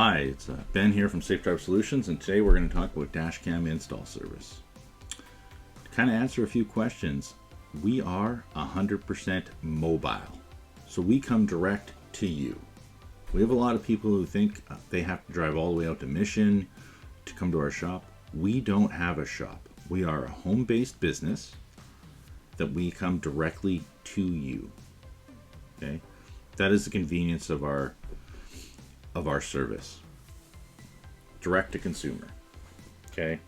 Hi, it's Ben here from Safe Drive Solutions, and today we're going to talk about dash cam install service. To kind of answer a few questions, we are 100% mobile, so we come direct to you. We have a lot of people who think they have to drive all the way out to Mission to come to our shop. We don't have a shop. We are a home-based business that we come directly to you. Okay, that is the convenience of our service, direct to consumer. Okay,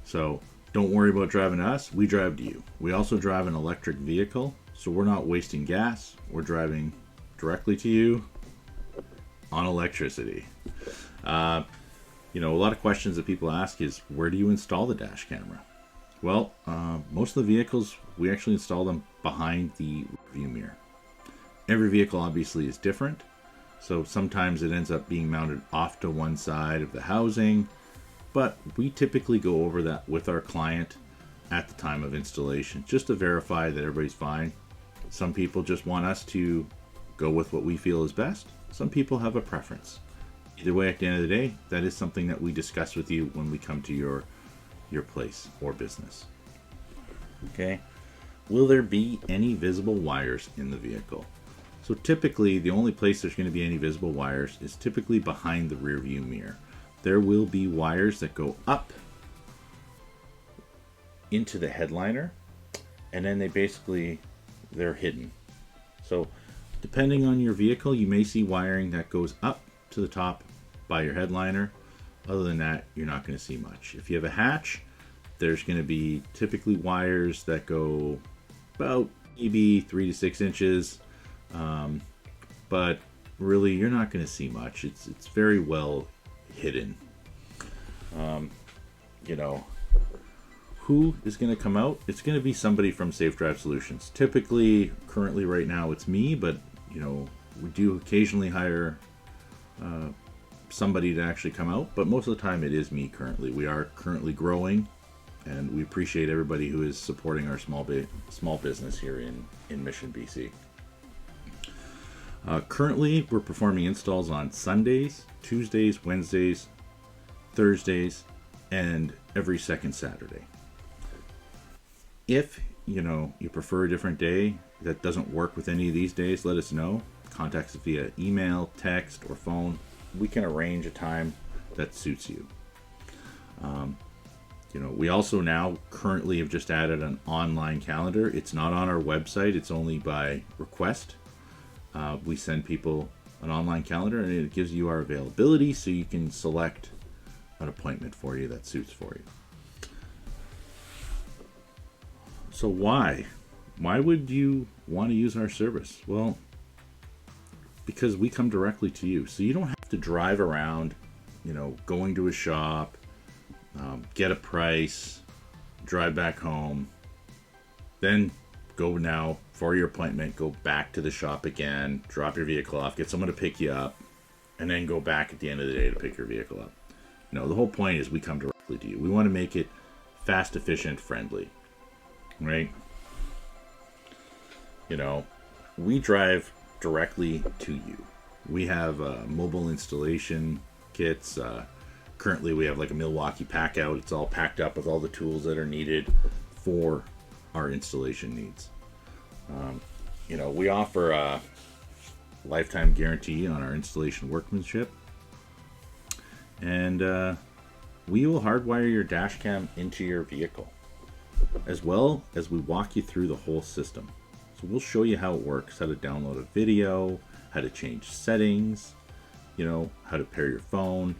so don't worry about driving to us, we drive to you. We also drive an electric vehicle, so we're not wasting gas, we're driving directly to you on electricity. A lot of questions that people ask is, where do you install the dash camera? Well, most of the vehicles, we actually install them behind the view mirror. Every vehicle obviously is different, so sometimes it ends up being mounted off to one side of the housing, but we typically go over that with our client at the time of installation, just to verify that everybody's fine. Some people just want us to go with what we feel is best. Some people have a preference. Either way, at the end of the day, that is something that we discuss with you when we come to your place or business. Okay, will there be any visible wires in the vehicle? So typically, the only place there's going to be any visible wires is typically behind the rear view mirror. There will be wires that go up into the headliner, and then they're hidden. So depending on your vehicle, you may see wiring that goes up to the top by your headliner. Other than that, you're not going to see much. If you have a hatch, there's going to be typically wires that go about maybe 3 to 6 inches. But really, you're not going to see much. It's very well hidden. Who is going to come out? It's going to be somebody from Safe Drive Solutions. Typically, currently right now, it's me, but we do occasionally hire somebody to actually come out, but most of the time it is me currently. We are currently growing, and we appreciate everybody who is supporting our small business here in Mission, BC. Currently, we're performing installs on Sundays, Tuesdays, Wednesdays, Thursdays, and every second Saturday. If you prefer a different day that doesn't work with any of these days, let us know. Contact us via email, text, or phone. We can arrange a time that suits you. We also now currently have just added an online calendar. It's not on our website. It's only by request. We send people an online calendar, and it gives you our availability so you can select an appointment for you that suits for you. So why would you want to use our service? Well, because we come directly to you, so you don't have to drive around, going to a shop, get a price, drive back home, then go now for your appointment, go back to the shop again, drop your vehicle off, get someone to pick you up, and then go back at the end of the day to pick your vehicle up. The whole point is we come directly to you. We want to make it fast, efficient, friendly, right? We drive directly to you. We have mobile installation kits. Currently, we have like a Milwaukee pack out. It's all packed up with all the tools that are needed for our installation needs. We offer a lifetime guarantee on our installation workmanship, and we will hardwire your dash cam into your vehicle, as well as we walk you through the whole system. So we'll show you how it works, how to download a video, how to change settings, how to pair your phone,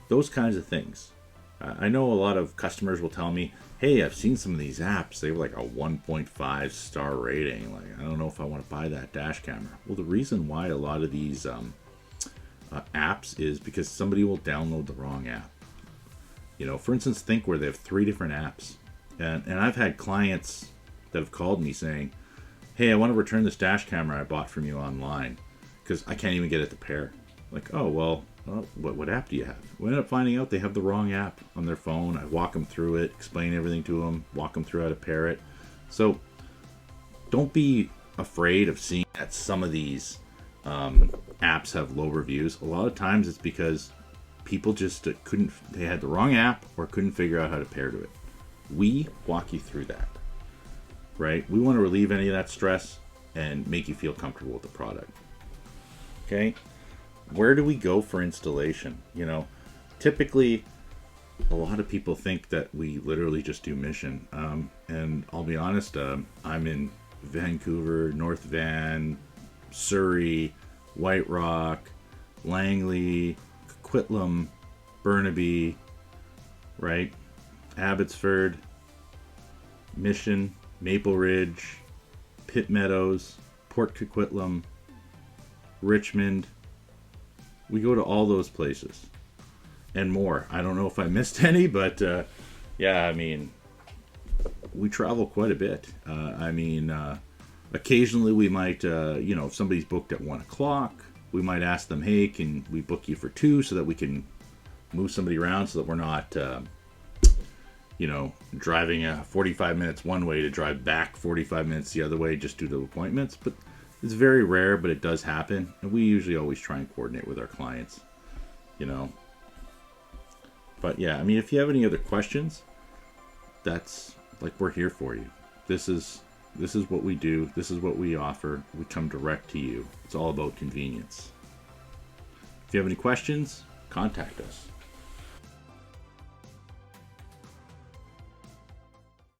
those kinds of things. I know a lot of customers will tell me, hey, I've seen some of these apps. They have like a 1.5 star rating. Like, I don't know if I want to buy that dash camera. Well, the reason why a lot of these apps is because somebody will download the wrong app. For instance, Thinkware, they have 3 different apps. And I've had clients that have called me saying, hey, I want to return this dash camera I bought from you online because I can't even get it to pair. Like, oh, well, what app do you have? We end up finding out they have the wrong app on their phone. I walk them through it, explain everything to them, walk them through how to pair it. So don't be afraid of seeing that some of these apps have low reviews. A lot of times it's because people just they had the wrong app or couldn't figure out how to pair to it. We walk you through that, right? We want to relieve any of that stress and make you feel comfortable with the product. Okay, where do we go for installation? Typically a lot of people think that we literally just do Mission, and I'll be honest, I'm in Vancouver, North Van, Surrey, White Rock, Langley, Coquitlam, Burnaby, right? Abbotsford, Mission, Maple Ridge, Pitt Meadows, Port Coquitlam, Richmond. We go to all those places and more. I don't know if I missed any, but yeah, I mean, we travel quite a bit. Occasionally we might, if somebody's booked at 1 o'clock, we might ask them, hey, can we book you for 2 so that we can move somebody around so that we're not, driving 45 minutes one way to drive back 45 minutes the other way just due to appointments. But it's very rare, but it does happen. And we usually always try and coordinate with our clients, But yeah, I mean, if you have any other questions, that's we're here for you. This is what we do. This is what we offer. We come direct to you. It's all about convenience. If you have any questions, contact us.